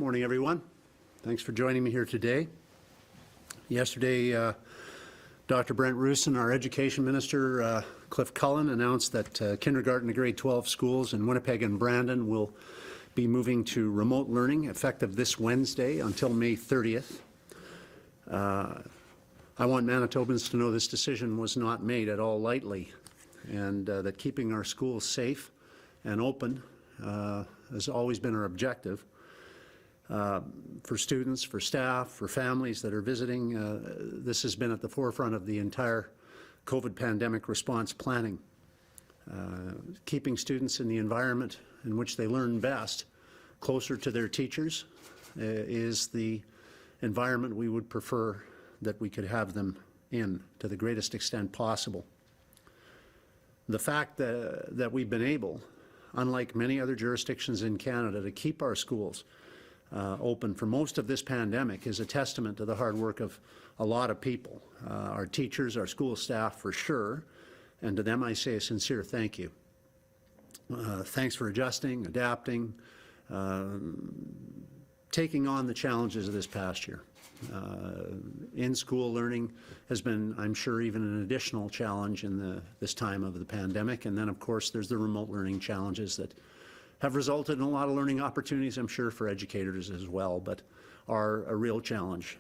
Morning, everyone. Thanks for joining me here today. Yesterday, Dr. Brent Roussin, our Education Minister, Cliff Cullen, announced that kindergarten to grade 12 schools in Winnipeg and Brandon will be moving to remote learning effective this Wednesday until May 30th. I want Manitobans to know this decision was not made at all lightly, and that keeping our schools safe and open has always been our objective. For students, for staff, for families that are visiting, this has been at the forefront of the entire COVID pandemic response planning. Keeping students in the environment in which they learn best, closer to their teachers, is the environment we would prefer that we could have them in to the greatest extent possible. The fact that we've been able, unlike many other jurisdictions in Canada, to keep our schools open for most of this pandemic is a testament to the hard work of a lot of people, our teachers, our school staff for sure, and to them I say a sincere thank you. Thanks for adjusting, adapting, taking on the challenges of this past year. In-school learning has been, I'm sure, even an additional challenge in this time of the pandemic, and then of course there's the remote learning challenges that have resulted in a lot of learning opportunities, I'm sure, for educators as well, but are a real challenge.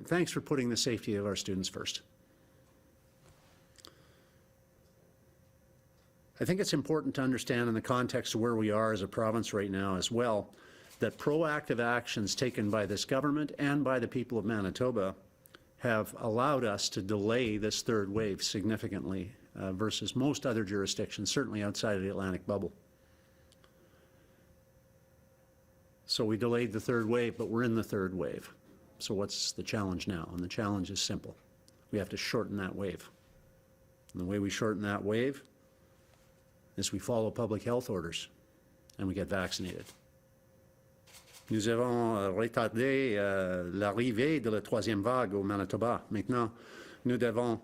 Thanks for putting the safety of our students first. I think it's important to understand in the context of where we are as a province right now as well, that proactive actions taken by this government and by the people of Manitoba have allowed us to delay this third wave significantly versus most other jurisdictions, certainly outside of the Atlantic bubble. So we delayed the third wave, but we're in the third wave. So what's the challenge now? And the challenge is simple. We have to shorten that wave. And the way we shorten that wave is we follow public health orders and we get vaccinated. Nous avons retardé l'arrivée de la troisième vague au Manitoba. Maintenant, nous devons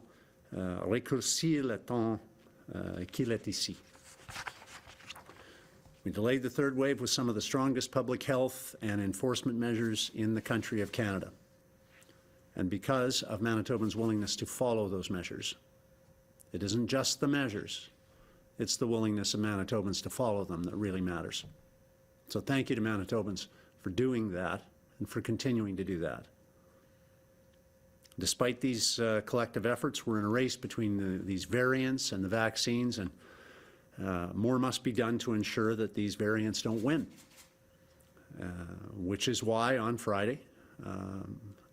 raccourcir le temps qu'il est ici. We delayed the third wave with some of the strongest public health and enforcement measures in the country of Canada. And because of Manitobans' willingness to follow those measures. It isn't just the measures, it's the willingness of Manitobans to follow them that really matters. So thank you to Manitobans for doing that and for continuing to do that. Despite these collective efforts, we're in a race between these variants and the vaccines, and more must be done to ensure that these variants don't win, which is why on Friday,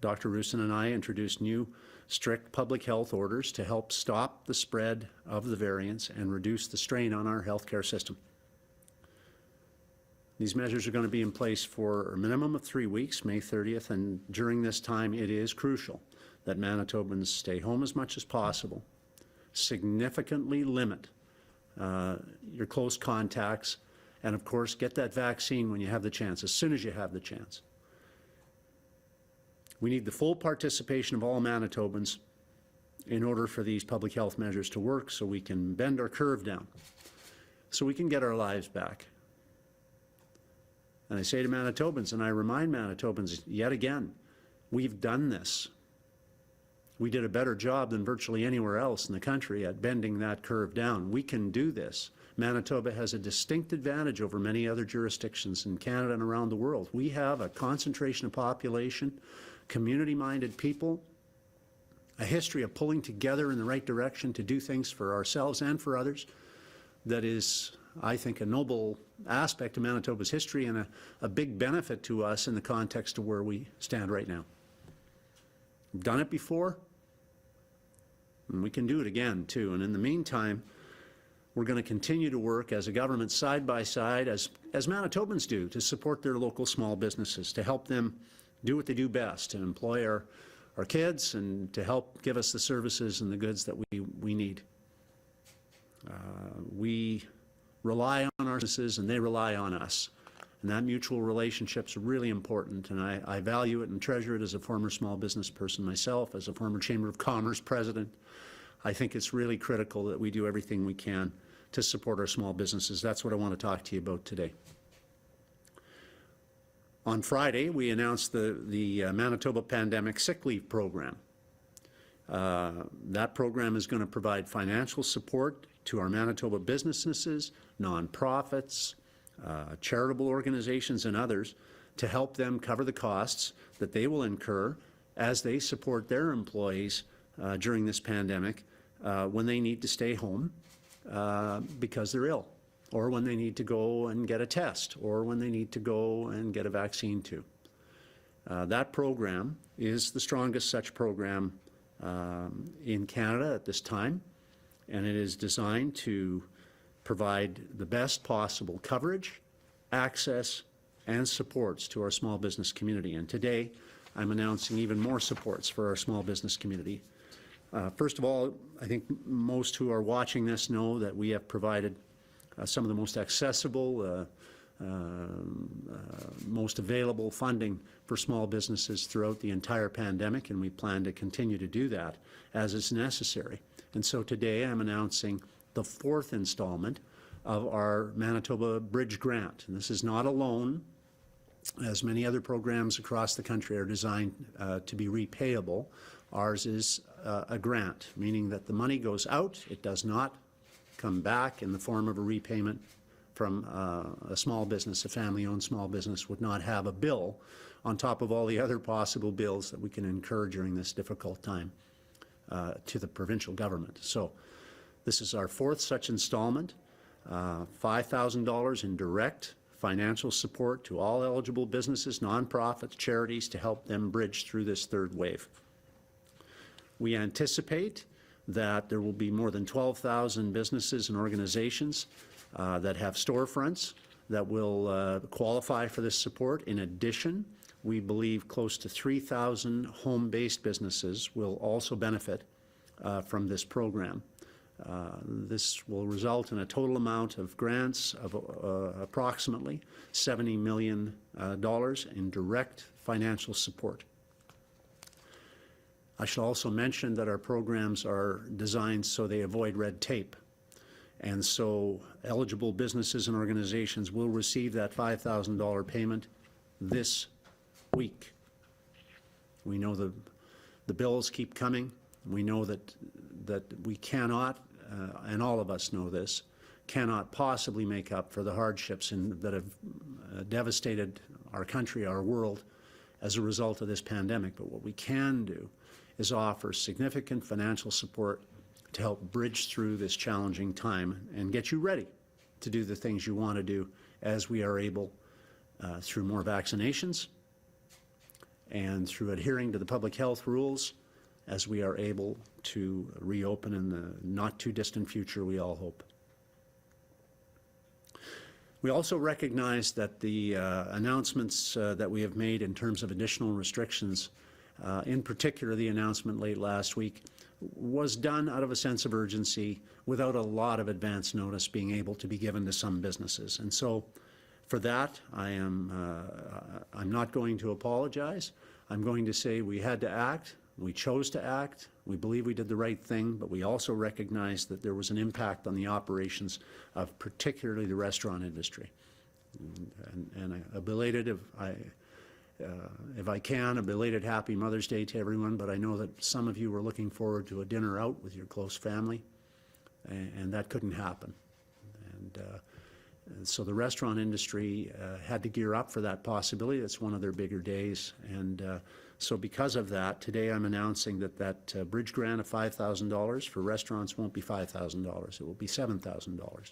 Dr. Roussin and I introduced new strict public health orders to help stop the spread of the variants and reduce the strain on our healthcare system. These measures are going to be in place for a minimum of 3 weeks, May 30th, and during this time it is crucial that Manitobans stay home as much as possible, significantly limit your close contacts, and of course get that vaccine when you have the chance, as soon as you have the chance. We need the full participation of all Manitobans in order for these public health measures to work, so we can bend our curve down, so we can get our lives back. And I say to Manitobans, and I remind Manitobans yet again, we've done this. We did a better job than virtually anywhere else in the country at bending that curve down. We can do this. Manitoba has a distinct advantage over many other jurisdictions in Canada and around the world. We have a concentration of population, community-minded people, a history of pulling together in the right direction to do things for ourselves and for others that is, I think, a noble aspect of Manitoba's history and a big benefit to us in the context of where we stand right now. We've done it before, and we can do it again too. And in the meantime, we're going to continue to work as a government side by side, as Manitobans do, to support their local small businesses, to help them do what they do best, to employ our kids and to help give us the services and the goods that we need. We rely on our businesses and they rely on us. And that mutual relationship is really important, and I value it and treasure it as a former small business person myself, as a former Chamber of Commerce president. I think it's really critical that we do everything we can to support our small businesses. That's what I want to talk to you about today. On Friday, we announced the Manitoba Pandemic Sick Leave Program. That program is going to provide financial support to our Manitoba businesses, nonprofits, charitable organizations, and others to help them cover the costs that they will incur as they support their employees during this pandemic when they need to stay home because they're ill, or when they need to go and get a test, or when they need to go and get a vaccine too. That program is the strongest such program in Canada at this time, and it is designed to provide the best possible coverage, access, and supports to our small business community. And today, I'm announcing even more supports for our small business community. First of all, I think most who are watching this know that we have provided some of the most accessible, most available funding for small businesses throughout the entire pandemic, and we plan to continue to do that as is necessary. And so today I'm announcing the 4th installment of our Manitoba Bridge Grant. And this is not a loan, as many other programs across the country are designed to be repayable. Ours is a grant, meaning that the money goes out, it does not come back in the form of a repayment from a small business. A family-owned small business would not have a bill on top of all the other possible bills that we can incur during this difficult time to the provincial government. So this is our 4th such installment, $5,000 in direct financial support to all eligible businesses, nonprofits, charities to help them bridge through this 3rd wave. We anticipate that there will be more than 12,000 businesses and organizations that have storefronts that will qualify for this support. In addition, we believe close to 3,000 home-based businesses will also benefit from this program. This will result in a total amount of grants of approximately $70 million in direct financial support. I should also mention that our programs are designed so they avoid red tape. And so eligible businesses and organizations will receive that $5,000 payment this week. We know the bills keep coming. We know that we cannot, and all of us know this, cannot possibly make up for the hardships that have devastated our country, our world, as a result of this pandemic. But what we can do is offer significant financial support to help bridge through this challenging time and get you ready to do the things you want to do as we are able, through more vaccinations and through adhering to the public health rules, as we are able to reopen in the not too distant future, we all hope. We also recognize that the announcements that we have made in terms of additional restrictions, in particular the announcement late last week, was done out of a sense of urgency without a lot of advance notice being able to be given to some businesses. And so for that, I'm not going to apologize. I'm going to say we had to act. We chose to act. We believe we did the right thing, but we also recognize that there was an impact on the operations of particularly the restaurant industry. And a belated, if I can, a belated Happy Mother's Day to everyone, but I know that some of you were looking forward to a dinner out with your close family, and that couldn't happen. And so the restaurant industry had to gear up for that possibility. It's one of their bigger days. And so because of that, today I'm announcing that bridge grant of $5,000 for restaurants won't be $5,000. It will be $7,000.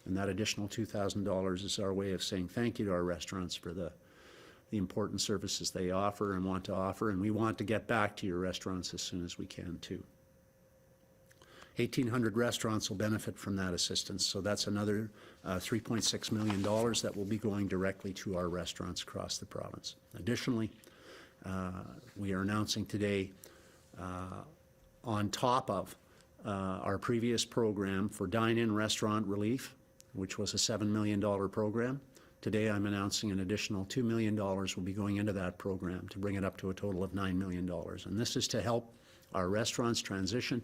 And that additional $2,000 is our way of saying thank you to our restaurants for the important services they offer and want to offer, and we want to get back to your restaurants as soon as we can too. 1,800 restaurants will benefit from that assistance, so that's another $3.6 million that will be going directly to our restaurants across the province. Additionally, we are announcing today, on top of our previous program for dine-in restaurant relief, which was a $7 million program, today I'm announcing an additional $2 million will be going into that program to bring it up to a total of $9 million. And this is to help our restaurants transition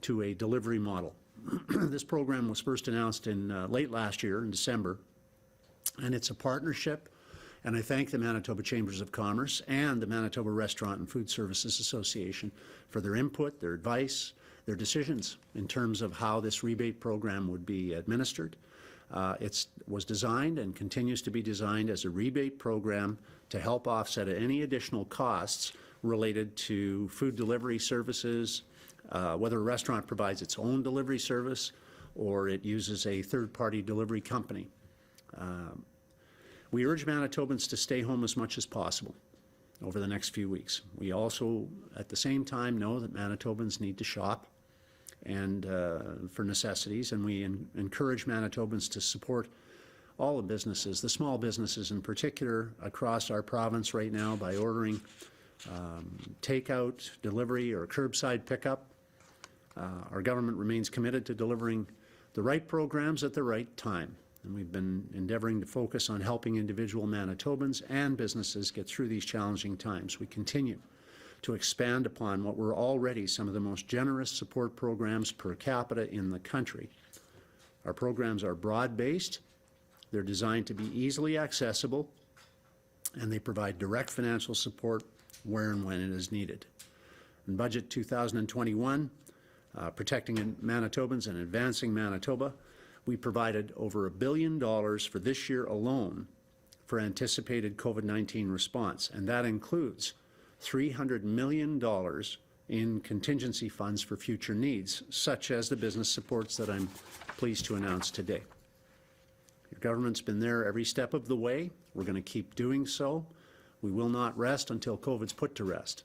to a delivery model. This program was first announced in late last year in December, and it's a partnership And I thank the Manitoba Chambers of Commerce and the Manitoba Restaurant and Food Services Association for their input, their advice, their decisions in terms of how this rebate program would be administered. It was designed and continues to be designed as a rebate program to help offset any additional costs related to food delivery services, whether a restaurant provides its own delivery service or it uses a third-party delivery company. We urge Manitobans to stay home as much as possible over the next few weeks. We also, at the same time, know that Manitobans need to shop and for necessities, and we encourage Manitobans to support all the businesses, the small businesses in particular, across our province right now by ordering takeout, delivery, or curbside pickup. Our government remains committed to delivering the right programs at the right time. And we've been endeavoring to focus on helping individual Manitobans and businesses get through these challenging times. We continue to expand upon what were already some of the most generous support programs per capita in the country. Our programs are broad-based, they're designed to be easily accessible, and they provide direct financial support where and when it is needed. In Budget 2021, Protecting Manitobans and Advancing Manitoba, we provided over $1 billion for this year alone for anticipated COVID-19 response, and that includes $300 million in contingency funds for future needs, such as the business supports that I'm pleased to announce today. Your government's been there every step of the way. We're going to keep doing so. We will not rest until COVID's put to rest.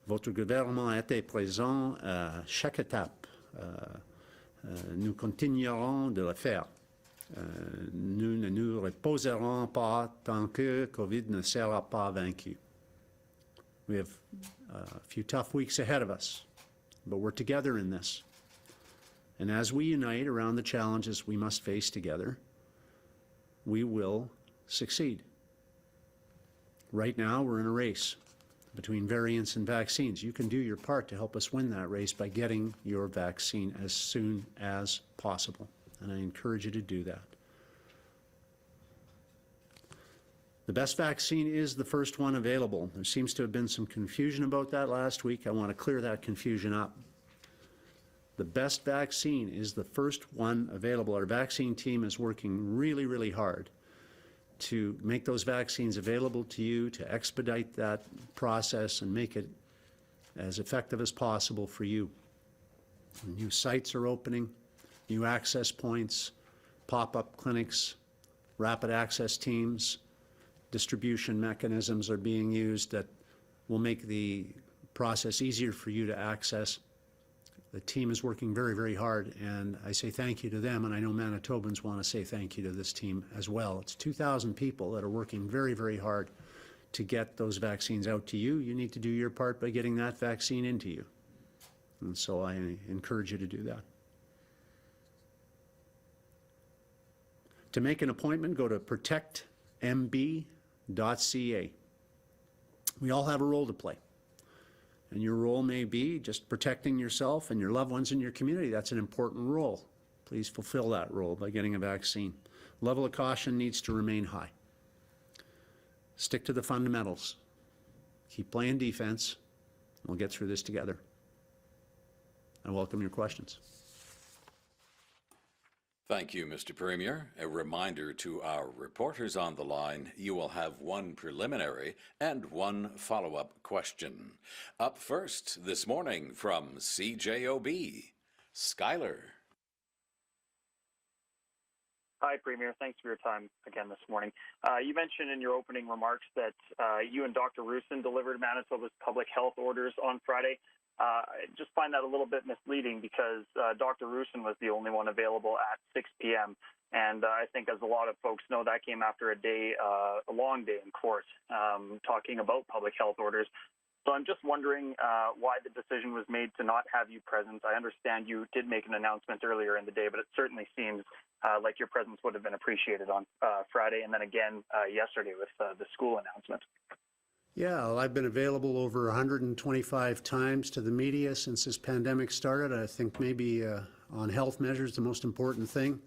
Votre gouvernement a été présent à chaque étape. Nous continuerons de le faire. Nous ne nous reposerons pas tant que COVID ne sera pas vaincu. We have a few tough weeks ahead of us, but we're together in this. And as we unite around the challenges we must face together, we will succeed. Right now, we're in a race between variants and vaccines. You can do your part to help us win that race by getting your vaccine as soon as possible, and I encourage you to do that. The best vaccine is the first one available. There seems to have been some confusion about that last week. I want to clear that confusion up. The best vaccine is the first one available. Our vaccine team is working really, really hard to make those vaccines available to you, to expedite that process and make it as effective as possible for you. New sites are opening, new access points, pop-up clinics, rapid access teams, distribution mechanisms are being used that will make the process easier for you to access. The team is working very, very hard, and I say thank you to them, and I know Manitobans want to say thank you to this team as well. It's 2,000 people that are working very, very hard to get those vaccines out to you. You need to do your part by getting that vaccine into you. And so I encourage you to do that. To make an appointment, go to protectmb.ca. We all have a role to play. And your role may be just protecting yourself and your loved ones in your community. That's an important role. Please fulfill that role by getting a vaccine. Level of caution needs to remain high. Stick to the fundamentals. Keep playing defense. We'll get through this together. I welcome your questions. Thank you, Mr. Premier. A reminder to our reporters on the line, you will have one preliminary and one follow-up question. Up first this morning from CJOB, Skylar. Hi, Premier. Thanks for your time again this morning. You mentioned in your opening remarks that you and Dr. Roussin delivered Manitoba's public health orders on Friday. I just find that a little bit misleading because Dr. Roussin was the only one available at 6 p.m. And I think, as a lot of folks know, that came after a long day in court talking about public health orders. So I'm just wondering why the decision was made to not have you present. I understand you did make an announcement earlier in the day, but it certainly seems like your presence would have been appreciated on Friday and then again yesterday with the school announcement. Yeah, well, I've been available over 125 times to the media since this pandemic started. I think maybe on health measures, the most important thing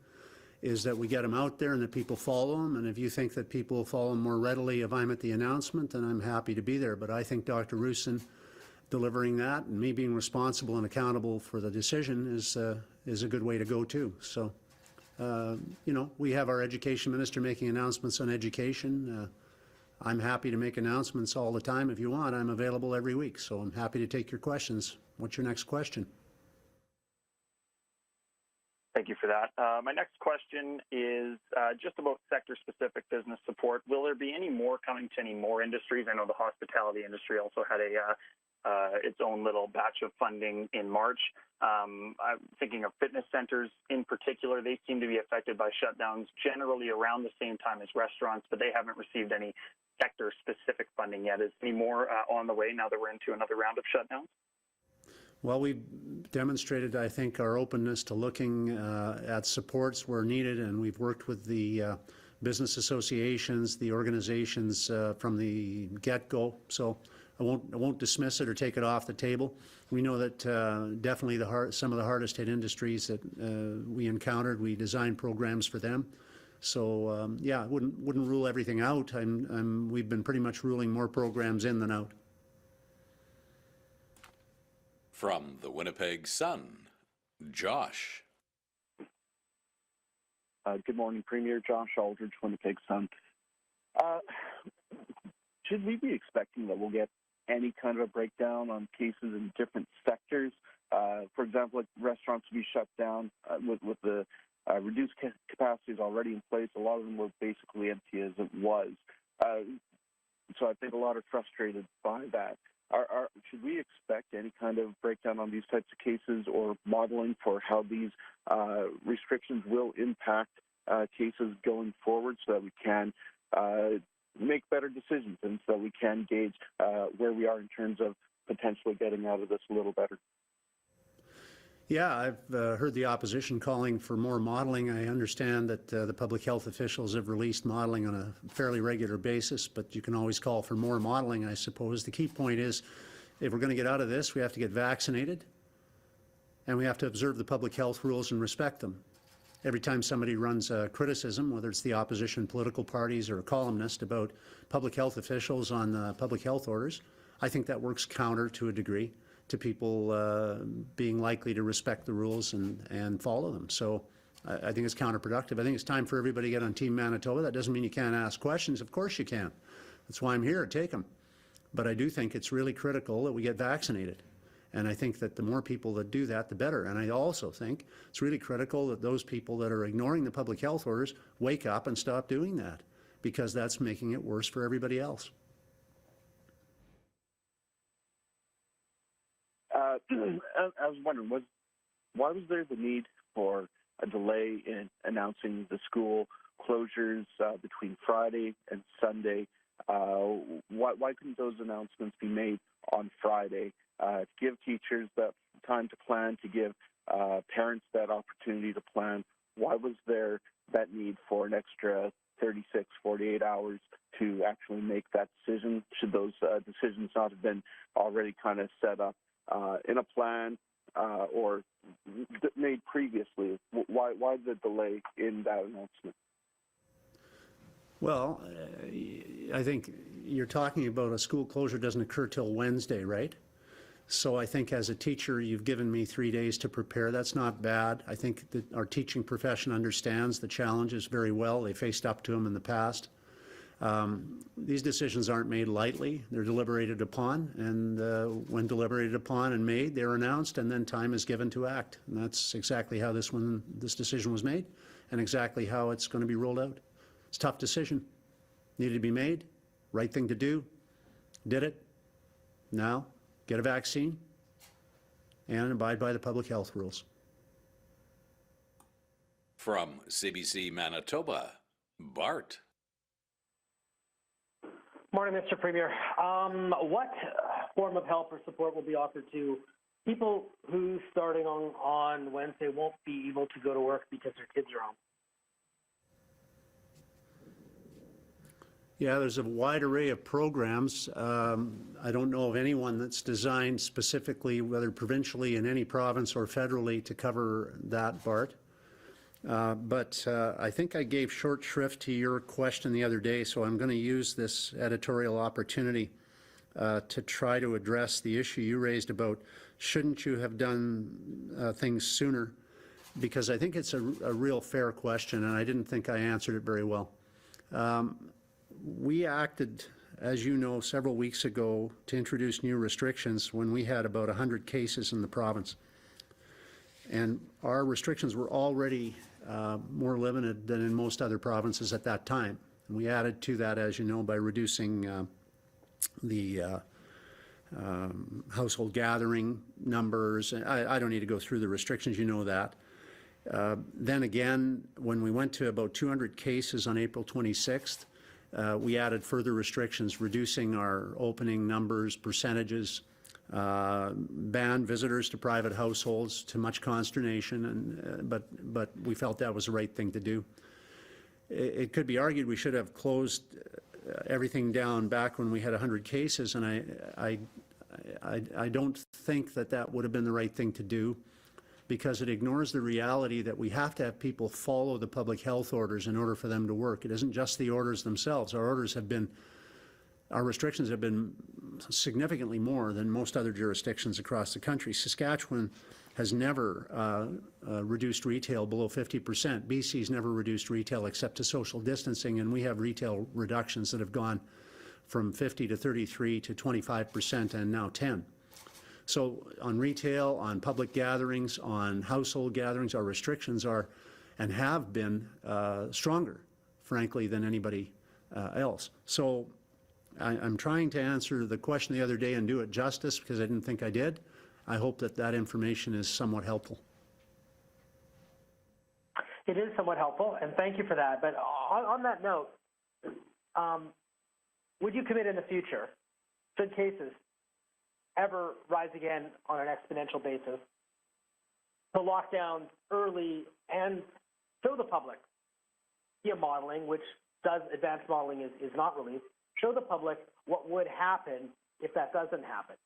is that we get them out there and that people follow them. And if you think that people will follow them more readily if I'm at the announcement, then I'm happy to be there. But I think Dr. Roussin delivering that and me being responsible and accountable for the decision is a good way to go too. So, you know, we have our education minister making announcements on education. I'm happy to make announcements all the time. If you want, I'm available every week. So I'm happy to take your questions. What's your next question? Thank you for that. My next question is just about sector-specific business support. Will there be any more coming to any more industries? I know the hospitality industry also had its own little batch of funding in March. I'm thinking of fitness centers in particular. They seem to be affected by shutdowns generally around the same time as restaurants, but they haven't received any sector-specific funding yet. Is any more on the way now that we're into another round of shutdowns? Well, we've demonstrated, I think, our openness to looking at supports where needed, and we've worked with the business associations, the organizations from the get-go. So I won't dismiss it or take it off the table. We know that definitely some of the hardest hit industries that we encountered, we designed programs for them. So yeah, I wouldn't rule everything out. We've been pretty much ruling more programs in than out. From the Winnipeg Sun, Josh. Good morning, Premier. Josh Aldridge, Winnipeg Sun. Should we be expecting that we'll get any kind of a breakdown on cases in different sectors? For example, like restaurants will be shut down with the reduced capacities already in place. A lot of them were basically empty as it was. So I think a lot are frustrated by that. Should we expect any kind of breakdown on these types of cases or modeling for how these restrictions will impact cases going forward so that we can make better decisions and so that we can gauge where we are in terms of potentially getting out of this a little better? Yeah, I've heard the opposition calling for more modeling. I understand that the public health officials have released modeling on a fairly regular basis, but you can always call for more modeling, I suppose. The key point is, if we're going to get out of this, we have to get vaccinated, and we have to observe the public health rules and respect them. Every time somebody runs a criticism, whether it's the opposition political parties or a columnist about public health officials on public health orders, I think that works counter to a degree to people being likely to respect the rules and follow them. So I think it's counterproductive. I think it's time for everybody to get on Team Manitoba. That doesn't mean you can't ask questions. Of course you can. That's why I'm here, take them. But I do think it's really critical that we get vaccinated. And I think that the more people that do that, the better. And I also think it's really critical that those people that are ignoring the public health orders wake up and stop doing that, because that's making it worse for everybody else. I was wondering, why was there the need for a delay in announcing the school closures between Friday and Sunday? Why couldn't those announcements be made on Friday to give teachers that time to plan, to give parents that opportunity to plan? Why was there that need for an extra 36, 48 hours to actually make that decision? Should those decisions not have been already kind of set up in a plan or made previously? Why the delay in that announcement? Well, I think you're talking about a school closure doesn't occur till Wednesday, right? So I think as a teacher, you've given me 3 days to prepare. That's not bad. I think that our teaching profession understands the challenges very well. They faced up to them in the past. These decisions aren't made lightly. They're deliberated upon, and when deliberated upon and made, they're announced, and then time is given to act. And that's exactly how this decision was made, and exactly how it's going to be rolled out. It's a tough decision. Needed to be made. Right thing to do. Did it. Now, get a vaccine and abide by the public health rules. From CBC Manitoba, Bart. Morning, Mr. Premier. What form of help or support will be offered to people who, starting on Wednesday, won't be able to go to work because their kids are home? Yeah, there's a wide array of programs. I don't know of anyone that's designed specifically, whether provincially in any province or federally, to cover that, Bart. But I think I gave short shrift to your question the other day, so I'm going to use this editorial opportunity to try to address the issue you raised about shouldn't you have done things sooner, because I think it's a real fair question, and I didn't think I answered it very well. We acted, as you know, several weeks ago to introduce new restrictions when we had about 100 cases in the province. And our restrictions were already more limited than in most other provinces at that time. And we added to that, as you know, by reducing the household gathering numbers. I don't need to go through the restrictions, you know that. Then again, when we went to about 200 cases on April 26th, we added further restrictions, reducing our opening numbers, percentages, banned visitors to private households to much consternation, and, but we felt that was the right thing to do. It could be argued we should have closed everything down back when we had 100 cases, and I don't think that that would have been the right thing to do, because it ignores the reality that we have to have people follow the public health orders in order for them to work. It isn't just the orders themselves. Our restrictions have been significantly more than most other jurisdictions across the country. Saskatchewan has never reduced retail below 50%. BC's never reduced retail except to social distancing, and we have retail reductions that have gone from 50 to 33 to 25% and now 10. So on retail, on public gatherings, on household gatherings, our restrictions are and have been stronger, frankly, than anybody else. So I'm trying to answer the question the other day and do it justice, because I didn't think I did. I hope that that information is somewhat helpful. It is somewhat helpful, and thank you for that. But on that note, would you commit in the future, should cases ever rise again on an exponential basis, to lock down early and show the public via modeling, which does advanced modeling is not released, show the public what would happen if that doesn't happen?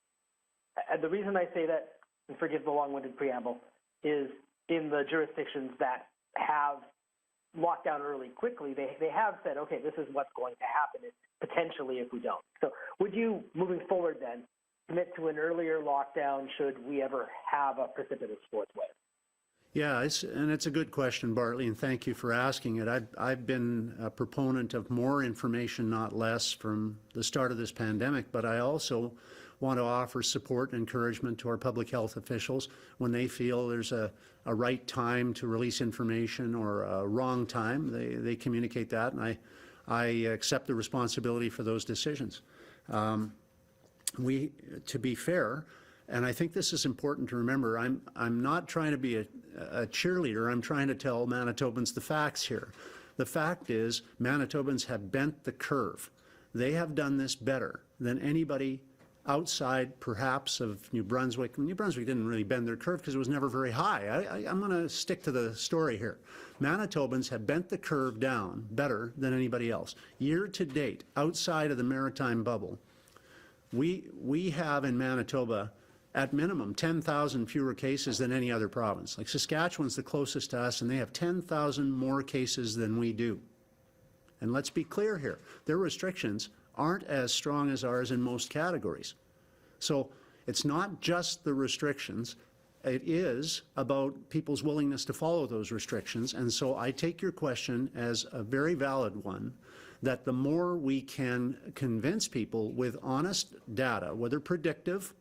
And the reason I say that, and forgive the long-winded preamble, is in the jurisdictions that have locked down early quickly, they have said, okay, this is what's going to happen potentially if we don't. So would you, moving forward then, commit to an earlier lockdown should we ever have a precipitous fourth wave? Yeah, and it's a good question, Bartley, and thank you for asking it. I've been a proponent of more information, not less, from the start of this pandemic, but I also want to offer support and encouragement to our public health officials when they feel there's a right time to release information or a wrong time. They communicate that, and I accept the responsibility for those decisions. To be fair, and I think this is important to remember, I'm not trying to be a cheerleader. I'm trying to tell Manitobans the facts here. The fact is, Manitobans have bent the curve. They have done this better than anybody outside, perhaps, of New Brunswick. New Brunswick didn't really bend their curve because it was never very high. I'm going to stick to the story here. Manitobans have bent the curve down better than anybody else. Year to date, outside of the maritime bubble, we have in Manitoba, at minimum, 10,000 fewer cases than any other province. Like Saskatchewan's the closest to us, and they have 10,000 more cases than we do. And let's be clear here, their restrictions aren't as strong as ours in most categories. So it's not just the restrictions, it is about people's willingness to follow those restrictions. And so I take your question as a very valid one, that the more we can convince people with honest data, whether predictive,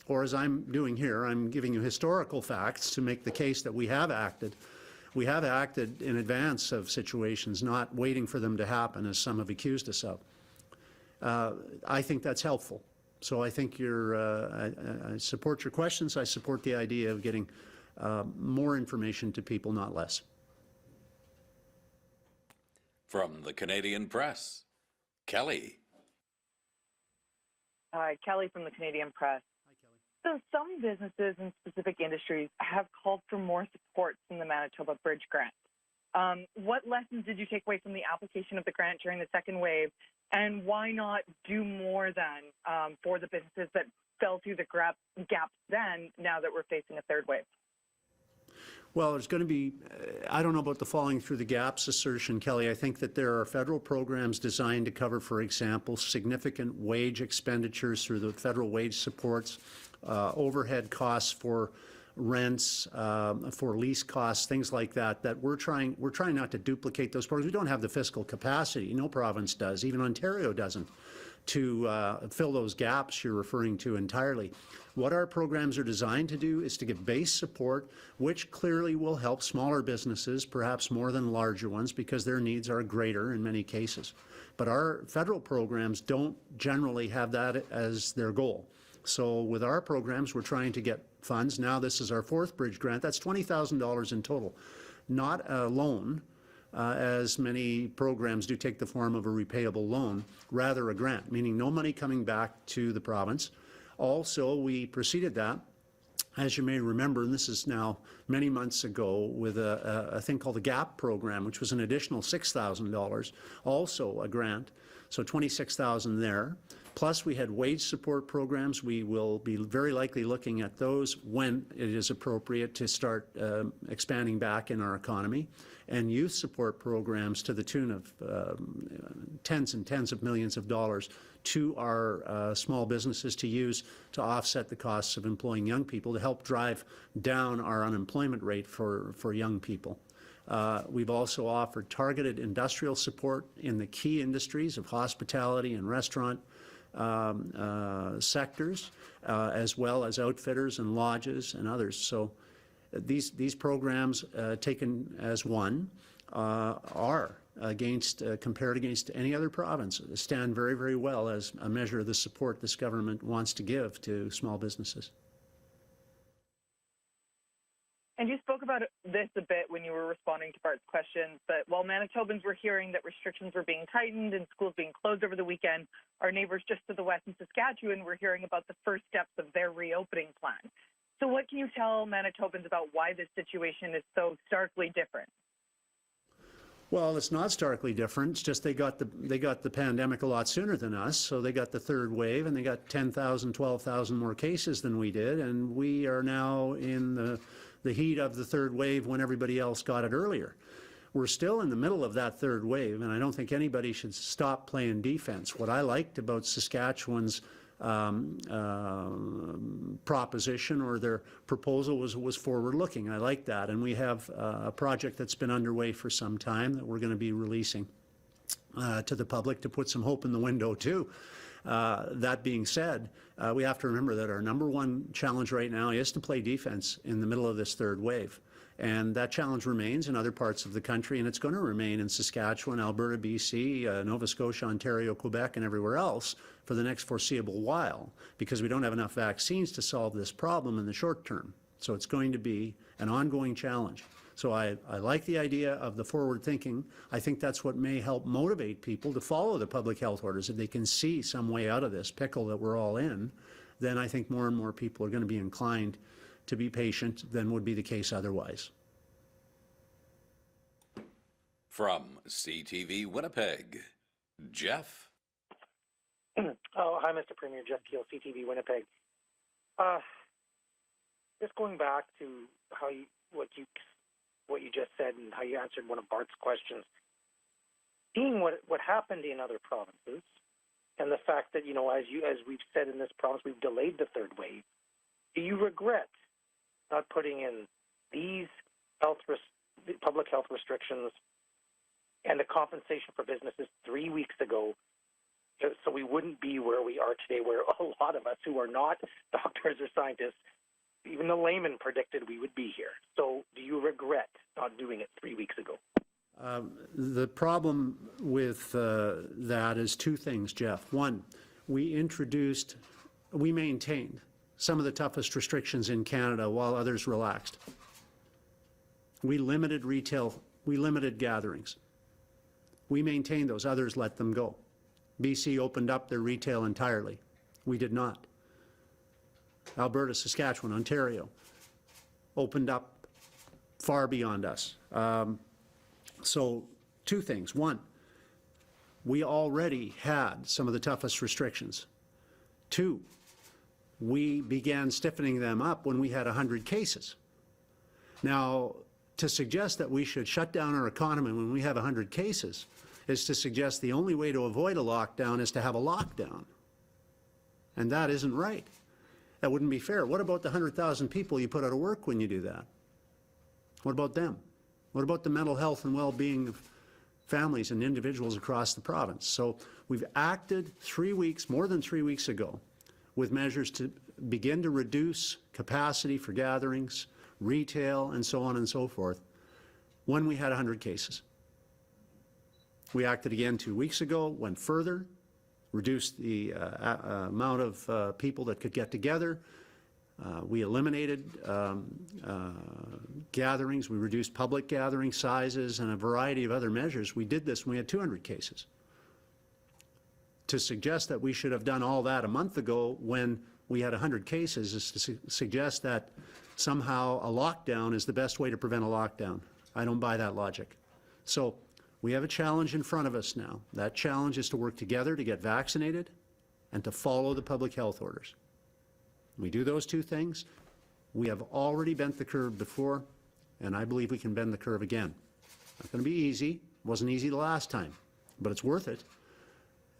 or as I'm doing here, I'm giving you historical facts to make the case that we have acted. We have acted in advance of situations, not waiting for them to happen, as some have accused us of. I think that's helpful. So I think I support your questions. I support the idea of getting more information to people, not less. From the Canadian Press, Kelly. Hi, Kelly from the Canadian Press. Hi, Kelly. So some businesses and specific industries have called for more support from the Manitoba Bridge Grant. What lessons did you take away from the application of the grant during the second wave, and why not do more then for the businesses that fell through the gaps then, now that we're facing a third wave? Well, there's going to be, I don't know about the falling through the gaps assertion, Kelly. I think that there are federal programs designed to cover, for example, significant wage expenditures through the federal wage supports, overhead costs for rents, for lease costs, things like that, that we're trying not to duplicate those programs. We don't have the fiscal capacity. No province does. Even Ontario doesn't, to fill those gaps you're referring to entirely. What our programs are designed to do is to give base support, which clearly will help smaller businesses, perhaps more than larger ones, because their needs are greater in many cases. But our federal programs don't generally have that as their goal. So with our programs, we're trying to get funds. Now this is our fourth bridge grant. That's $20,000 in total. Not a loan, as many programs do take the form of a repayable loan, rather a grant, meaning no money coming back to the province. Also, we preceded that, as you may remember, and this is now many months ago, with a thing called the GAP program, which was an additional $6,000, also a grant, so $26,000 there. Plus, we had wage support programs. We will be very likely looking at those when it is appropriate to start expanding back in our economy, and youth support programs to the tune of tens and tens of millions of dollars to our small businesses to use to offset the costs of employing young people, to help drive down our unemployment rate for young people. We've also offered targeted industrial support in the key industries of hospitality and restaurant sectors, as well as outfitters and lodges and others. So these programs, taken as one, are compared against any other province, stand very, very well as a measure of the support this government wants to give to small businesses. And you spoke about this a bit when you were responding to Bart's questions, but while Manitobans were hearing that restrictions were being tightened and schools being closed over the weekend, our neighbors just to the west in Saskatchewan were hearing about the first steps of their reopening plan. So what can you tell Manitobans about why this situation is so starkly different? Well, it's not starkly different. It's just they got the pandemic a lot sooner than us, so they got the third wave, and they got 10,000, 12,000 more cases than we did, and we are now in the heat of the third wave when everybody else got it earlier. We're still in the middle of that third wave, and I don't think anybody should stop playing defense. What I liked about Saskatchewan's proposition or their proposal was forward-looking. I like that, and we have a project that's been underway for some time that we're going to be releasing to the public to put some hope in the window too. That being said, we have to remember that our number one challenge right now is to play defense in the middle of this third wave. And that challenge remains in other parts of the country, and it's going to remain in Saskatchewan, Alberta, BC, Nova Scotia, Ontario, Quebec, and everywhere else for the next foreseeable while, because we don't have enough vaccines to solve this problem in the short term. So it's going to be an ongoing challenge. So I like the idea of the forward thinking. I think that's what may help motivate people to follow the public health orders. If they can see some way out of this pickle that we're all in, then I think more and more people are going to be inclined to be patient than would be the case otherwise. From CTV Winnipeg, Jeff. Oh, hi, Mr. Premier. Jeff Keel, CTV Winnipeg. Just going back to what you just said and how you answered one of Bart's questions. Seeing what happened in other provinces, and the fact that as we've said in this province, we've delayed the third wave. Do you regret not putting in these public health restrictions and the compensation for businesses 3 weeks ago, so we wouldn't be where we are today, where a lot of us who are not doctors or scientists, even the layman, predicted we would be here? So do you regret not doing it 3 weeks ago? The problem with that is two things, Jeff. One, we maintained some of the toughest restrictions in Canada while others relaxed. We limited retail, we limited gatherings. We maintained those, others let them go. BC opened up their retail entirely. We did not. Alberta, Saskatchewan, Ontario opened up far beyond us. So two things. One, we already had some of the toughest restrictions. Two, we began stiffening them up when we had 100 cases. Now, to suggest that we should shut down our economy when we have 100 cases is to suggest the only way to avoid a lockdown is to have a lockdown. And that isn't right. That wouldn't be fair. What about the 100,000 people you put out of work when you do that? What about them? What about the mental health and well-being of families and individuals across the province? So we've acted 3 weeks, more than 3 weeks ago, with measures to begin to reduce capacity for gatherings, retail, and so on and so forth, when we had 100 cases. We acted again 2 weeks ago, went further, reduced the amount of people that could get together. We eliminated gatherings. We reduced public gathering sizes and a variety of other measures. We did this when we had 200 cases. To suggest that we should have done all that a month ago when we had 100 cases is to suggest that somehow a lockdown is the best way to prevent a lockdown. I don't buy that logic. So we have a challenge in front of us now. That challenge is to work together to get vaccinated and to follow the public health orders. We do those two things. We have already bent the curve before, and I believe we can bend the curve again. Not going to be easy. It wasn't easy the last time, but it's worth it.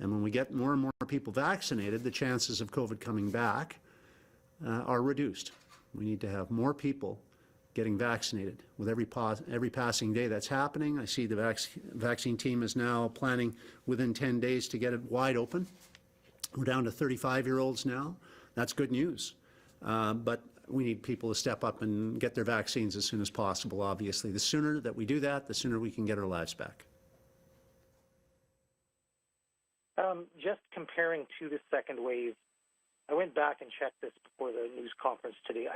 And when we get more and more people vaccinated, the chances of COVID coming back are reduced. We need to have more people getting vaccinated. With every passing day that's happening, I see the vaccine team is now planning within 10 days to get it wide open. We're down to 35-year-olds now. That's good news. But we need people to step up and get their vaccines as soon as possible, obviously. The sooner that we do that, the sooner we can get our lives back. Just comparing to the second wave, I went back and checked this before the news conference today.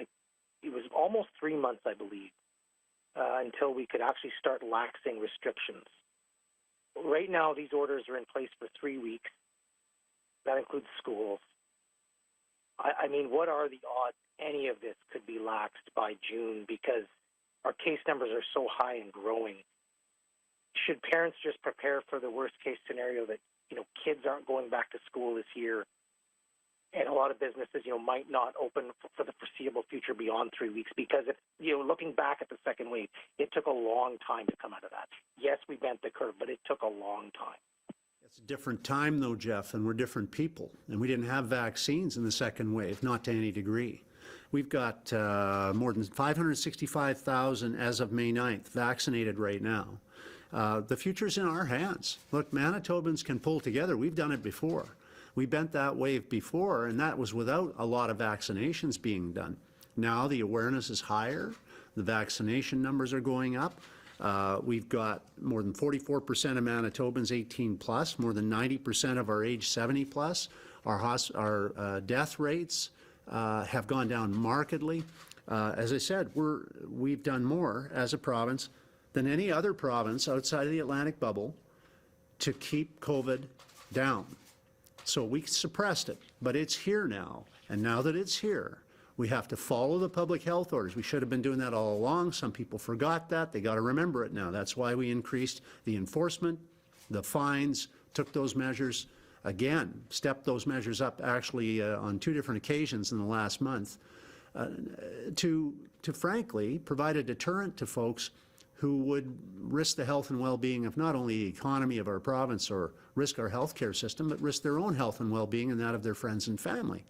It was almost 3 months, I believe, until we could actually start laxing restrictions. Right now, these orders are in place for 3 weeks. That includes schools. I mean, what are the odds any of this could be laxed by June, because our case numbers are so high and growing? Should parents just prepare for the worst case scenario that, kids aren't going back to school this year, and a lot of businesses, might not open for the foreseeable future beyond 3 weeks? Because if, looking back at the second wave, it took a long time to come out of that. Yes, we bent the curve, but it took a long time. It's a different time, though, Jeff, and we're different people. And we didn't have vaccines in the second wave, not to any degree. We've got more than 565,000 as of May 9th vaccinated right now. The future's in our hands. Look, Manitobans can pull together. We've done it before. We bent that wave before, and that was without a lot of vaccinations being done. Now the awareness is higher. The vaccination numbers are going up. We've got more than 44% of Manitobans 18 plus, more than 90% of our age 70 plus. Our death rates have gone down markedly. As I said, we've done more as a province than any other province outside of the Atlantic bubble to keep COVID down. So we suppressed it, but it's here now. And now that it's here, we have to follow the public health orders. We should have been doing that all along. Some people forgot that. They got to remember it now. That's why we increased the enforcement, the fines, took those measures again, stepped those measures up actually on 2 different occasions in the last month to frankly provide a deterrent to folks who would risk the health and well-being of not only the economy of our province or risk our healthcare system, but risk their own health and well-being and that of their friends and family.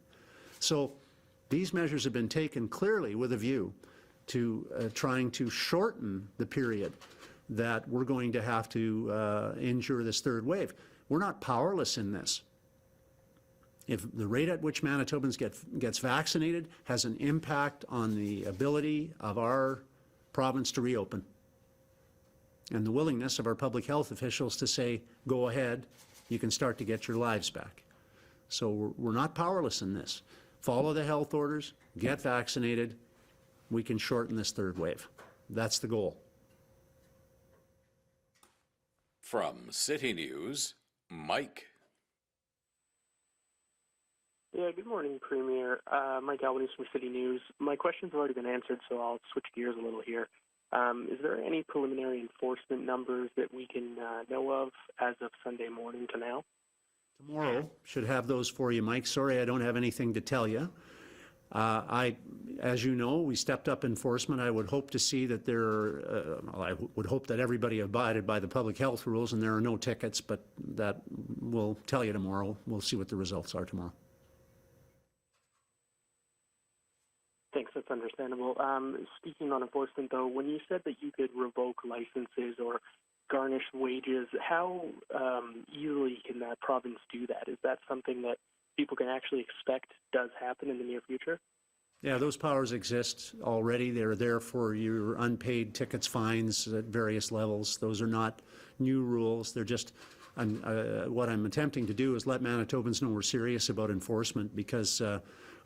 So these measures have been taken clearly with a view to trying to shorten the period that we're going to have to endure this third wave. We're not powerless in this. If the rate at which Manitobans gets vaccinated has an impact on the ability of our province to reopen, and the willingness of our public health officials to say, go ahead, you can start to get your lives back. So we're not powerless in this. Follow the health orders, get vaccinated, we can shorten this third wave. That's the goal. From CityNews, Mike. Yeah, good morning, Premier. Mike Albanese from City News. My question's already been answered, so I'll switch gears a little here. Is there any preliminary enforcement numbers that we can know of as of Sunday morning to now? Tomorrow should have those for you, Mike. Sorry, I don't have anything to tell you. As you know, we stepped up enforcement. I would hope to see that I would hope that everybody abided by the public health rules and there are no tickets, but that we'll tell you tomorrow. We'll see what the results are tomorrow. Thanks, that's understandable. Speaking on enforcement, though, when you said that you could revoke licenses or garnish wages, how easily can that province do that? Is that something that people can actually expect does happen in the near future? Yeah, those powers exist already. They're there for your unpaid tickets, fines at various levels. Those are not new rules. They're just, what I'm attempting to do is let Manitobans know we're serious about enforcement because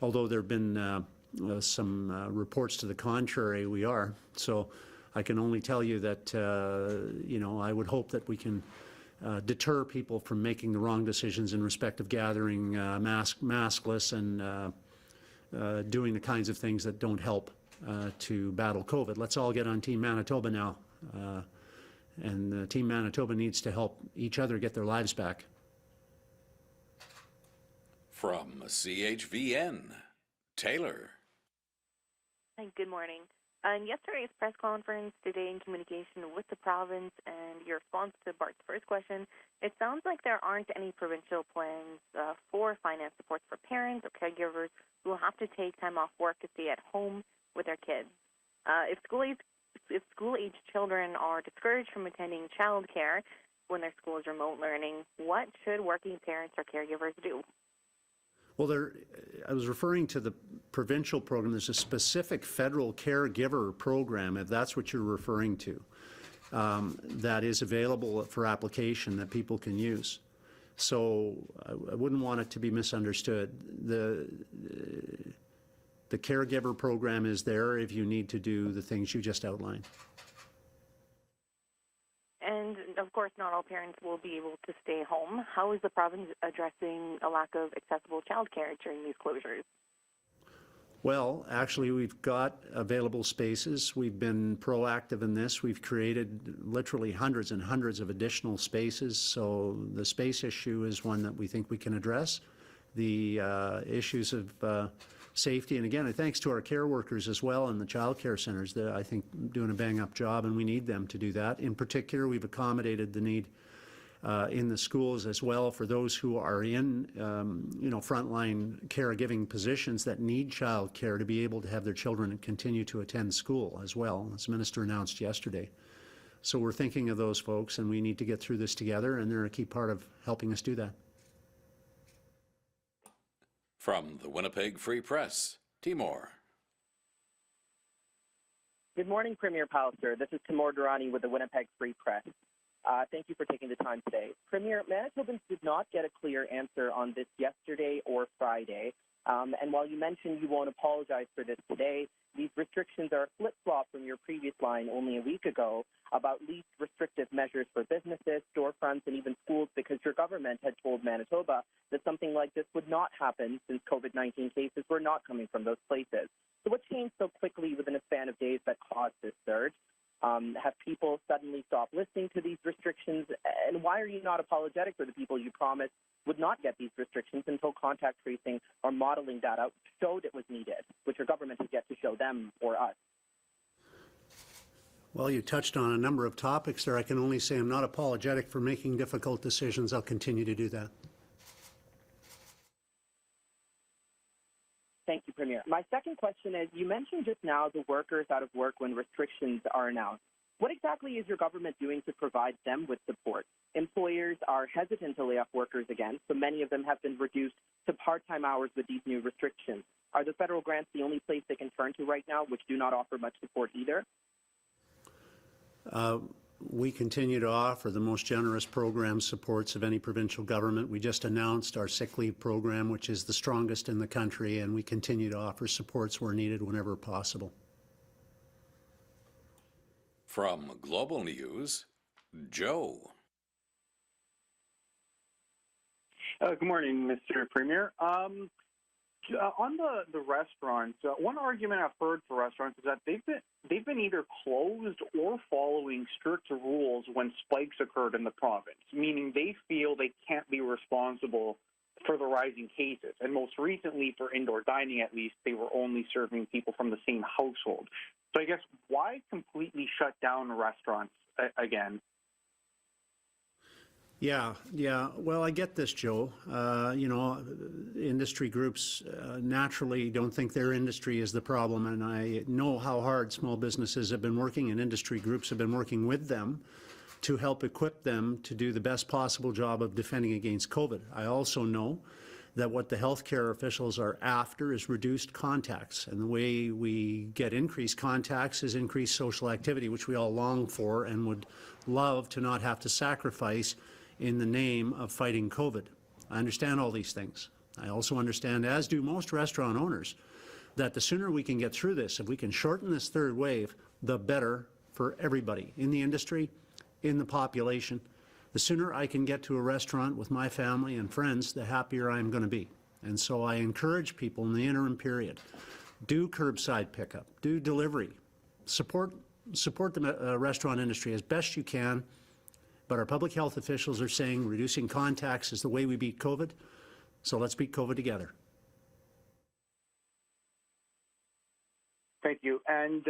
although there have been some reports to the contrary, we are. So I can only tell you that, I would hope that we can deter people from making the wrong decisions in respect of gathering maskless and doing the kinds of things that don't help to battle COVID. Let's all get on Team Manitoba now. And Team Manitoba needs to help each other get their lives back. From CHVN, Taylor. Hi, good morning. In yesterday's press conference today in communication with the province and your response to Bart's first question, it sounds like there aren't any provincial plans for finance support for parents or caregivers who will have to take time off work to stay at home with their kids. If school-age children are discouraged from attending childcare when their school is remote learning, what should working parents or caregivers do? Well, I was referring to the provincial program. There's a specific federal caregiver program, if that's what you're referring to, that is available for application that people can use. So I wouldn't want it to be misunderstood. The caregiver program is there if you need to do the things you just outlined. And, of course, not all parents will be able to stay home. How is the province addressing a lack of accessible childcare during these closures? Well, actually, we've got available spaces. We've been proactive in this. We've created literally hundreds and hundreds of additional spaces. So the space issue is one that we think we can address. The issues of safety, and again, thanks to our care workers as well and the child care centers, they're, I think, doing a bang-up job, and we need them to do that. In particular, we've accommodated the need in the schools as well for those who are in, frontline caregiving positions that need child care to be able to have their children continue to attend school as well, as the Minister announced yesterday. So we're thinking of those folks, and we need to get through this together, and they're a key part of helping us do that. From the Winnipeg Free Press, Timor. Good morning, Premier Pallister. This is Timor Durrani with the Winnipeg Free Press. Thank you for taking the time today. Premier, Manitobans did not get a clear answer on this yesterday or Friday. And while you mentioned you won't apologize for this today, these restrictions are a flip-flop from your previous line only a week ago about least restrictive measures for businesses, storefronts, and even schools, because your government had told Manitoba that something like this would not happen since COVID-19 cases were not coming from those places. So what changed so quickly within a span of days that caused this surge? Have people suddenly stopped listening to these restrictions? And why are you not apologetic for the people you promised would not get these restrictions until contact tracing or modeling data showed it was needed, which your government has yet to show them or us? Well, you touched on a number of topics there. I can only say I'm not apologetic for making difficult decisions. I'll continue to do that. Thank you, Premier. My second question is, you mentioned just now the workers out of work when restrictions are announced. What exactly is your government doing to provide them with support? Employers are hesitant to lay off workers again, so many of them have been reduced to part-time hours with these new restrictions. Are the federal grants the only place they can turn to right now, which do not offer much support either? We continue to offer the most generous program supports of any provincial government. We just announced our sick leave program, which is the strongest in the country, and we continue to offer supports where needed whenever possible. From Global News, Joe. Good morning, Mr. Premier. On the restaurants, one argument I've heard for restaurants is that they've been either closed or following strict rules when spikes occurred in the province, meaning they feel they can't be responsible for the rising cases. And most recently, for indoor dining at least, they were only serving people from the same household. So I guess why completely shut down restaurants again? Yeah. Well, I get this, Joe. Industry groups naturally don't think their industry is the problem, and I know how hard small businesses have been working, and industry groups have been working with them to help equip them to do the best possible job of defending against COVID. I also know that what the healthcare officials are after is reduced contacts, and the way we get increased contacts is increased social activity, which we all long for and would love to not have to sacrifice in the name of fighting COVID. I understand all these things. I also understand, as do most restaurant owners, that the sooner we can get through this, if we can shorten this third wave, the better for everybody in the industry, in the population. The sooner I can get to a restaurant with my family and friends, the happier I'm going to be. And so I encourage people in the interim period, do curbside pickup, do delivery, support the restaurant industry as best you can. But our public health officials are saying reducing contacts is the way we beat COVID. So let's beat COVID together. Thank you. And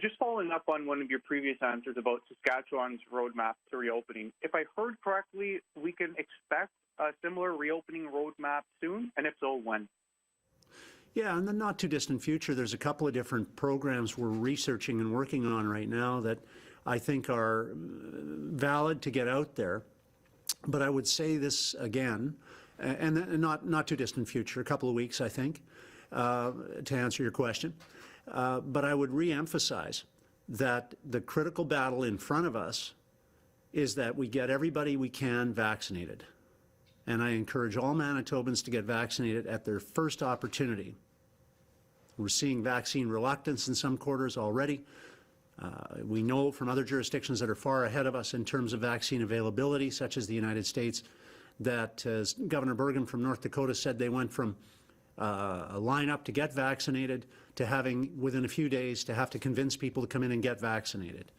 just following up on one of your previous answers about Saskatchewan's roadmap to reopening, if I heard correctly, we can expect a similar reopening roadmap soon, and if so, when? Yeah, in the not too distant future, there's a couple of different programs we're researching and working on right now that I think are valid to get out there. But I would say this again, and not too distant future, a couple of weeks, I think, to answer your question. But I would re-emphasize that the critical battle in front of us is that we get everybody we can vaccinated. And I encourage all Manitobans to get vaccinated at their first opportunity. We're seeing vaccine reluctance in some quarters already. We know from other jurisdictions that are far ahead of us in terms of vaccine availability, such as the United States, that as Governor Burgum from North Dakota said, they went from a lineup to get vaccinated to having, within a few days, to have to convince people to come in and get vaccinated.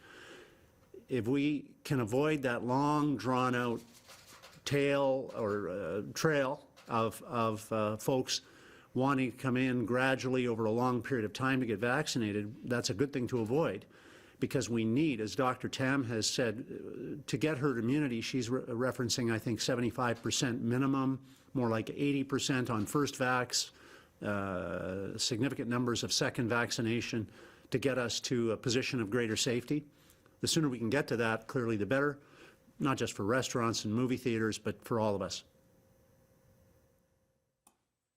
If we can avoid that long, drawn-out tail or trail of folks wanting to come in gradually over a long period of time to get vaccinated, that's a good thing to avoid, because we need, as Dr. Tam has said, to get herd immunity. She's referencing, I think, 75% minimum, more like 80% on first vax, significant numbers of second vaccination to get us to a position of greater safety. The sooner we can get to that, clearly the better, not just for restaurants and movie theaters, but for all of us.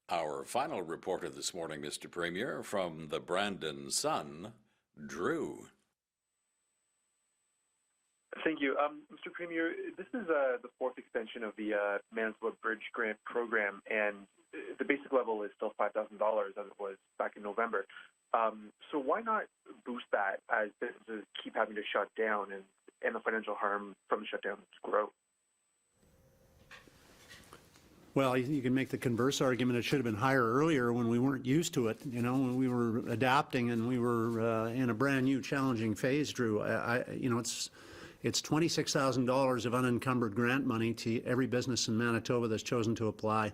Our final reporter this morning, Mr. Premier, from the Brandon Sun, Drew. Thank you. Mr. Premier, this is the fourth extension of the Manitoba Bridge Grant Program, and the basic level is still $5,000 as it was back in November. So why not boost that as businesses keep having to shut down and the financial harm from the shutdowns grow? Well, you can make the converse argument. It should have been higher earlier when we weren't used to it, you know, when we were adapting and we were in a brand new challenging phase, Drew. It's $26,000 of unencumbered grant money to every business in Manitoba that's chosen to apply.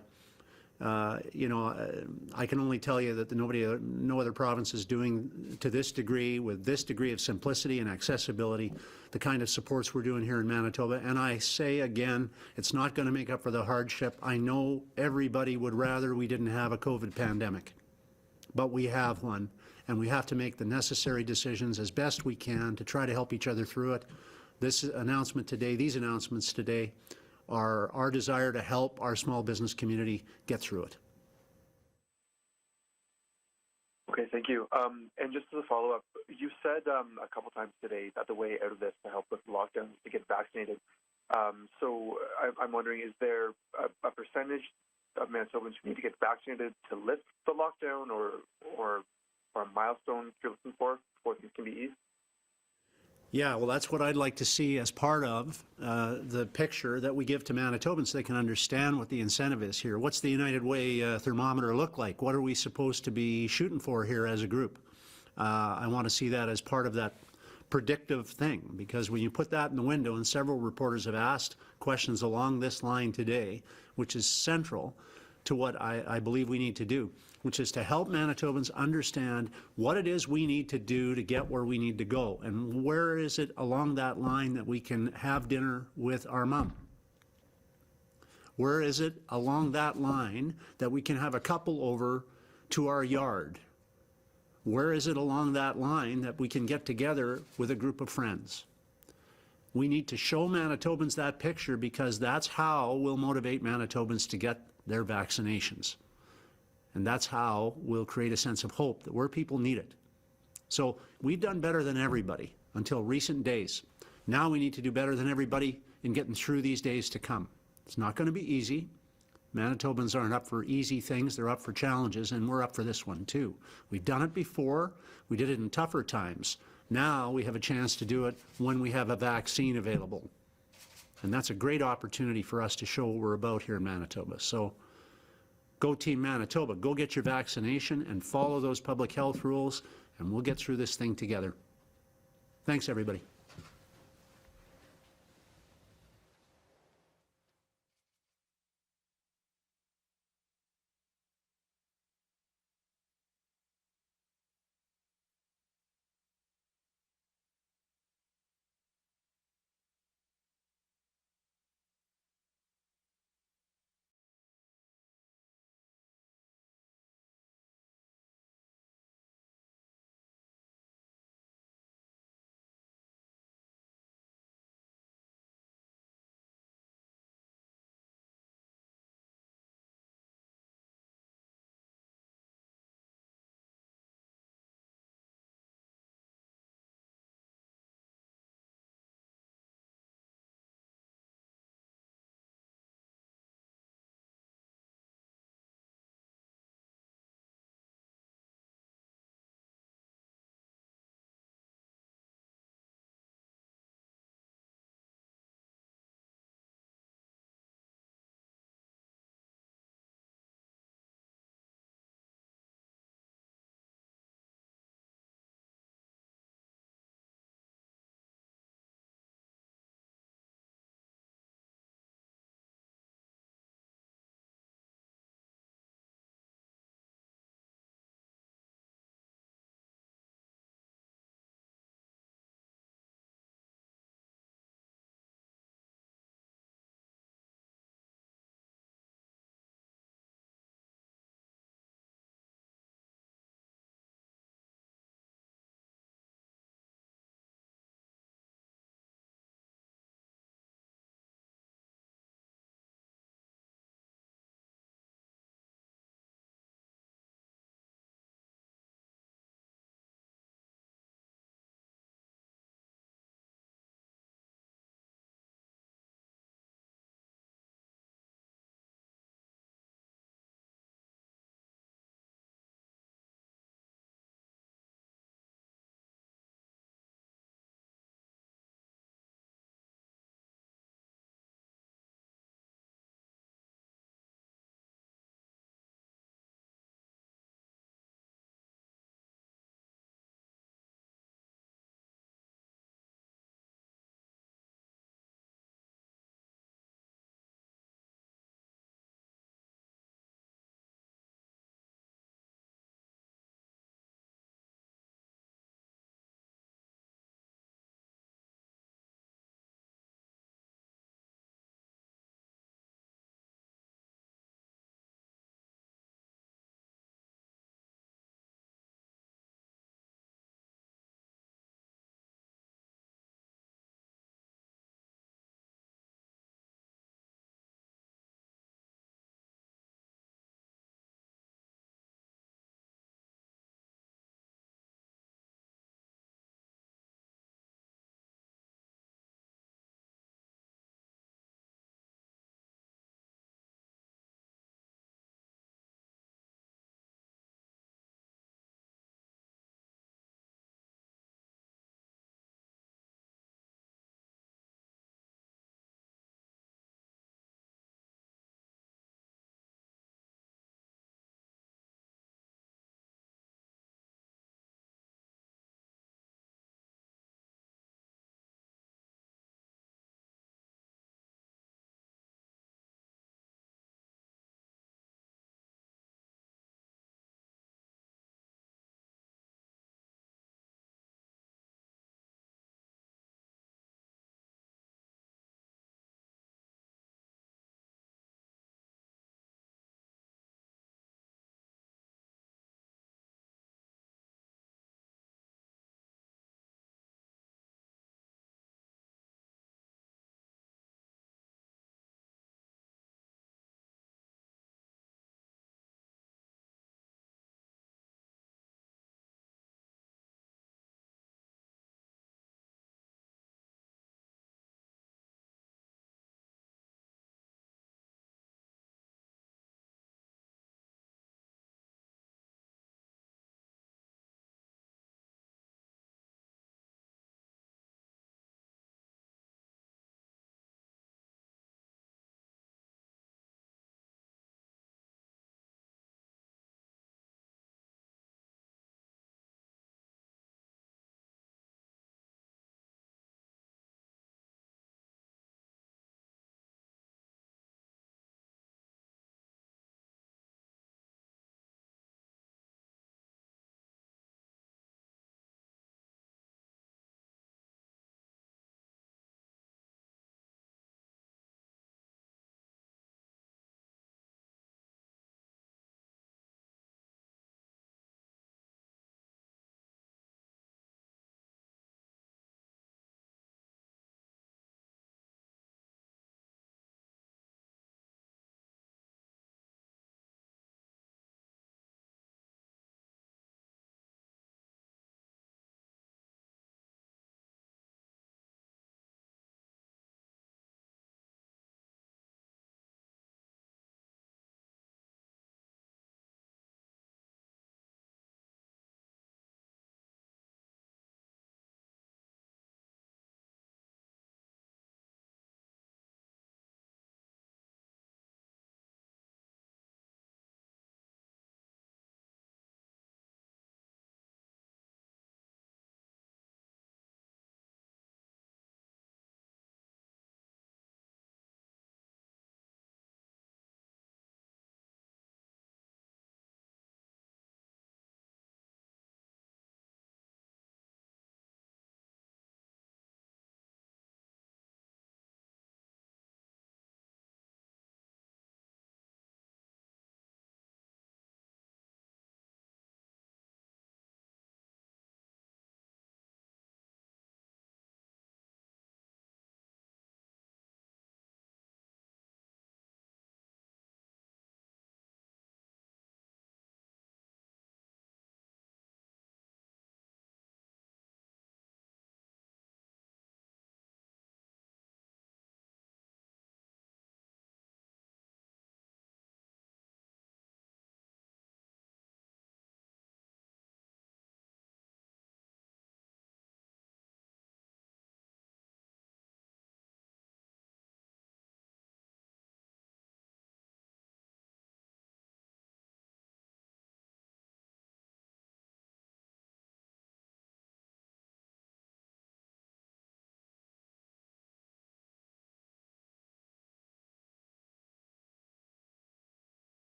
I can only tell you that no other province is doing to this degree, with this degree of simplicity and accessibility, the kind of supports we're doing here in Manitoba. And I say again, it's not going to make up for the hardship. I know everybody would rather we didn't have a COVID pandemic, but we have one, and we have to make the necessary decisions as best we can to try to help each other through it. This announcement today, these announcements today, are our desire to help our small business community get through it. Okay, thank you. And just as a follow-up, you said a couple times today that the way out of this to help with lockdowns is to get vaccinated. So I'm wondering, is there a percentage of Manitobans who need to get vaccinated to lift the lockdown, or a milestone you're looking for before things can be eased? Yeah, well, that's what I'd like to see as part of the picture that we give to Manitobans so they can understand what the incentive is here. What's the United Way thermometer look like? What are we supposed to be shooting for here as a group? I want to see that as part of that predictive thing, because when you put that in the window, and several reporters have asked questions along this line today, which is central to what I believe we need to do, which is to help Manitobans understand what it is we need to do to get where we need to go, and where is it along that line that we can have dinner with our mom. Where is it along that line that we can have a couple over to our yard? Where is it along that line that we can get together with a group of friends? We need to show Manitobans that picture, because that's how we'll motivate Manitobans to get their vaccinations. And that's how we'll create a sense of hope that where people need it. So we've done better than everybody until recent days. Now we need to do better than everybody in getting through these days to come. It's not going to be easy. Manitobans aren't up for easy things, they're up for challenges, and we're up for this one too. We've done it before, we did it in tougher times. Now we have a chance to do it when we have a vaccine available. And that's a great opportunity for us to show what we're about here in Manitoba. So go Team Manitoba, go get your vaccination and follow those public health rules, and we'll get through this thing together. Thanks, everybody.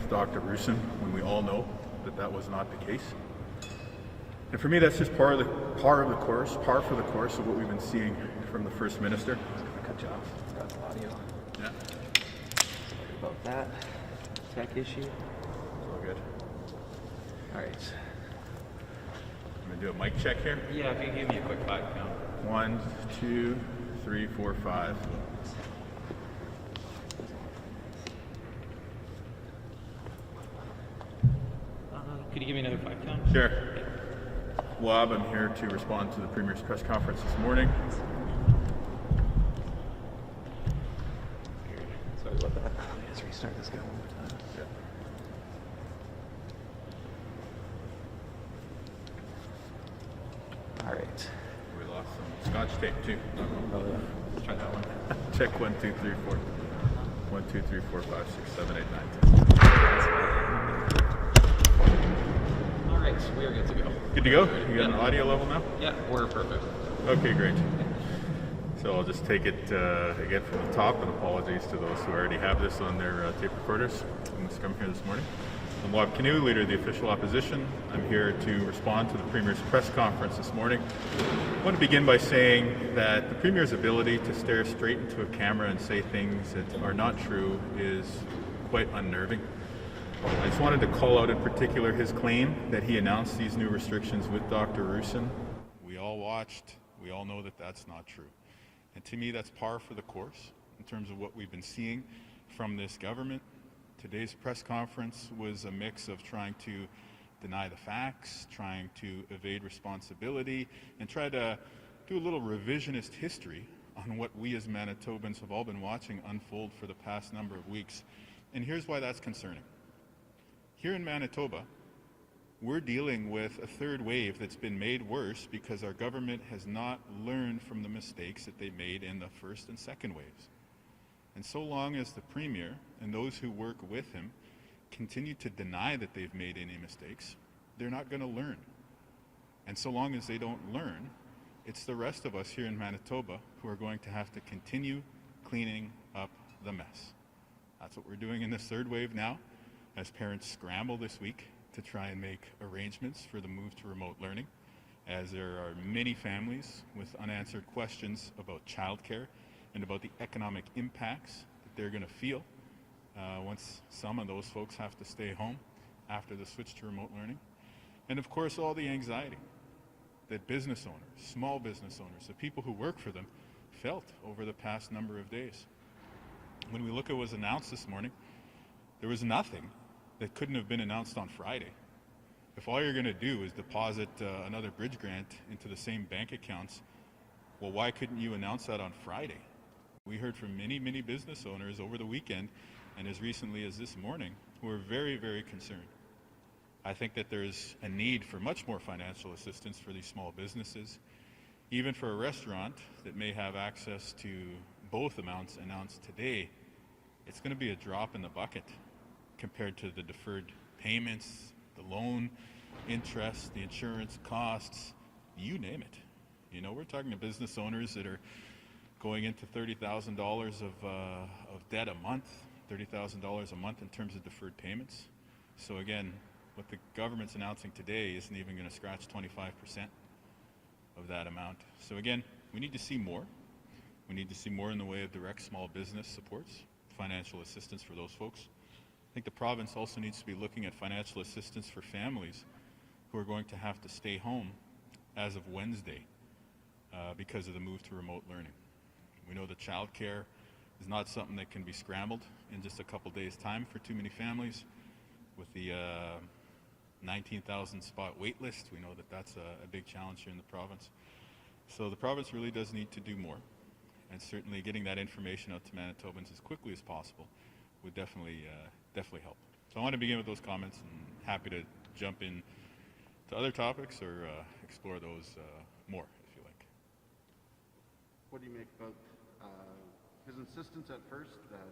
with Dr. Rusin when we all know that that was not the case. And for me, that's just par for the course of what we've been seeing from the First Minister. Cut you off. Got the audio. Yeah. Sorry about that. Tech issue. It's all good. All right. I'm gonna do a mic check here. Yeah, if you give me a quick 5 count. 1, 2, 3, 4, 5. Could you give me another 5 count? Sure. Wob, I'm here to respond to the Premier's press conference this morning. Sorry about that. Let's restart this guy one more time. Yeah. All right. We lost some Scotch tape too. Oh yeah. Let's try that one. Check 1, 2, 3, 4. 1, 2, 3, 4, 5, 6, 7, 8, 9, 10. All right, we are good to go. Good to go? You got an audio level now? Yeah, we're perfect. Okay, great. So I'll just take it again from the top, and apologies to those who already have this on their tape recorders. I'm just coming here this morning. I'm Wob Canoe, Leader of the Official Opposition. I'm here to respond to the Premier's press conference this morning. I want to begin by saying that the Premier's ability to stare straight into a camera and say things that are not true is quite unnerving. I just wanted to call out in particular his claim that he announced these new restrictions with Dr. Rusin. We all watched. We all know that that's not true. And to me, that's par for the course in terms of what we've been seeing from this government. Today's press conference was a mix of trying to deny the facts, trying to evade responsibility, and try to do a little revisionist history on what we as Manitobans have all been watching unfold for the past number of weeks. And here's why that's concerning. Here in Manitoba, we're dealing with a third wave that's been made worse because our government has not learned from the mistakes that they made in the first and second waves. And so long as the Premier and those who work with him continue to deny that they've made any mistakes, they're not going to learn. And so long as they don't learn, it's the rest of us here in Manitoba who are going to have to continue cleaning up the mess. That's what we're doing in this third wave now, as parents scramble this week to try and make arrangements for the move to remote learning, as there are many families with unanswered questions about childcare and about the economic impacts that they're going to feel once some of those folks have to stay home after the switch to remote learning. And of course, all the anxiety that business owners, small business owners, the people who work for them, felt over the past number of days. When we look at what was announced this morning, there was nothing that couldn't have been announced on Friday. If all you're going to do is deposit another bridge grant into the same bank accounts, well, why couldn't you announce that on Friday? We heard from many, many business owners over the weekend and as recently as this morning who are very, very concerned. I think that there's a need for much more financial assistance for these small businesses, even for a restaurant that may have access to both amounts announced today. It's going to be a drop in the bucket compared to the deferred payments, the loan interest, the insurance costs, you name it. You know, we're talking to business owners that are going into $30,000 of debt a month, $30,000 a month in terms of deferred payments. So again, what the government's announcing today isn't even going to scratch 25% of that amount. So again, we need to see more. We need to see more in the way of direct small business supports, financial assistance for those folks. I think the province also needs to be looking at financial assistance for families who are going to have to stay home as of Wednesday because of the move to remote learning. We know that childcare is not something that can be scrambled in just a couple days' time for too many families. With the 19,000 spot wait list, we know that that's a big challenge here in the province. So the province really does need to do more, and certainly getting that information out to Manitobans as quickly as possible would definitely help. So I want to begin with those comments, and happy to jump in to other topics or explore those more, if you like. What do you make about his insistence at first that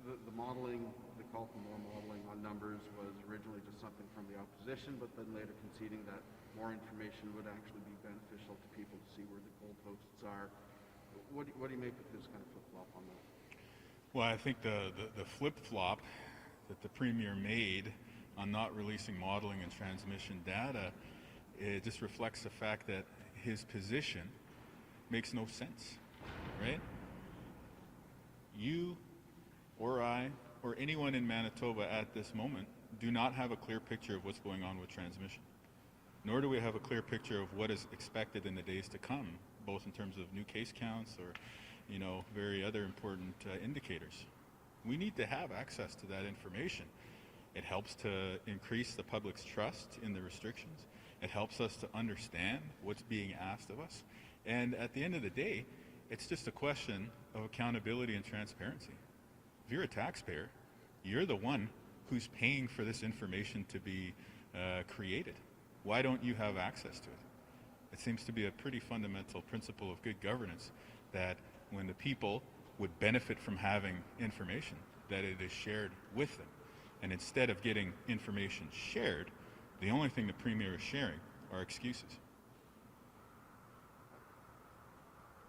the modeling, the call for more modeling on numbers was originally just something from the opposition, but then later conceding that more information would actually be beneficial to people to see where the goalposts are. What do you make of this kind of flip-flop on that? Well, I think the flip-flop that the Premier made on not releasing modeling and transmission data, it just reflects the fact that his position makes no sense, right? You or I or anyone in Manitoba at this moment do not have a clear picture of what's going on with transmission, nor do we have a clear picture of what is expected in the days to come, both in terms of new case counts or, you know, very other important indicators. We need to have access to that information. It helps to increase the public's trust in the restrictions. It helps us to understand what's being asked of us. And at the end of the day, it's just a question of accountability and transparency. If you're a taxpayer, you're the one who's paying for this information to be created. Why don't you have access to it? It seems to be a pretty fundamental principle of good governance that when the people would benefit from having information, that it is shared with them. And instead of getting information shared, the only thing the Premier is sharing are excuses.